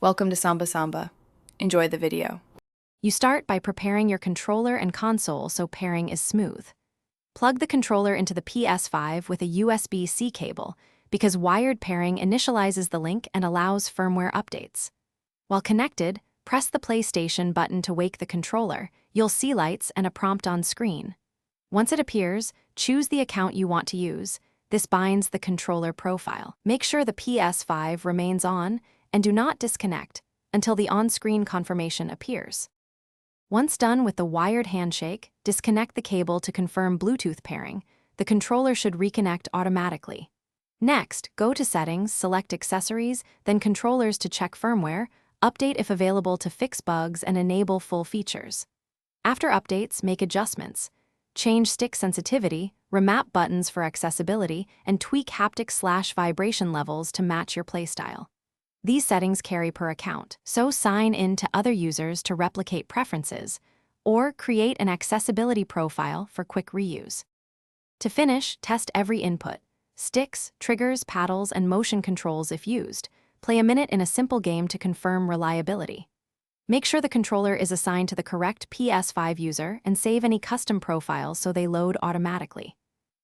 Welcome to Samba Samba. Enjoy the video. You start by preparing your controller and console so pairing is smooth. Plug the controller into the Ps5 with a USB-C cable because wired pairing initializes the link and allows firmware updates. While connected, press the PlayStation button to wake the controller. You'll see lights and a prompt on screen. Once it appears, choose the account you want to use. This binds the controller profile. Make sure the Ps5 remains on and do not disconnect until the on-screen confirmation appears. Once done with the wired handshake, disconnect the cable to confirm Bluetooth pairing. The controller should reconnect automatically. Next, go to Settings, select Accessories, then Controllers to check firmware, update if available to fix bugs, and enable full features. After updates, make adjustments. Change stick sensitivity, remap buttons for accessibility, and tweak haptic/vibration levels to match your playstyle. These settings carry per account, so sign in to other users to replicate preferences, or create an accessibility profile for quick reuse. To finish, test every input: sticks, triggers, paddles, and motion controls if used. Play a minute in a simple game to confirm reliability. Make sure the controller is assigned to the correct Ps5 user and save any custom profiles so they load automatically.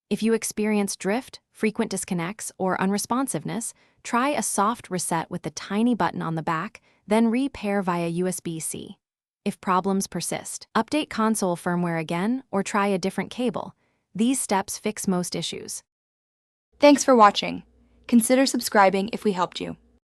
If you experience drift, frequent disconnects, or unresponsiveness, try a soft reset with the tiny button on the back, then repair via USB-C. If problems persist, update console firmware again or try a different cable. These steps fix most issues. Thanks for watching. Consider subscribing if we helped you.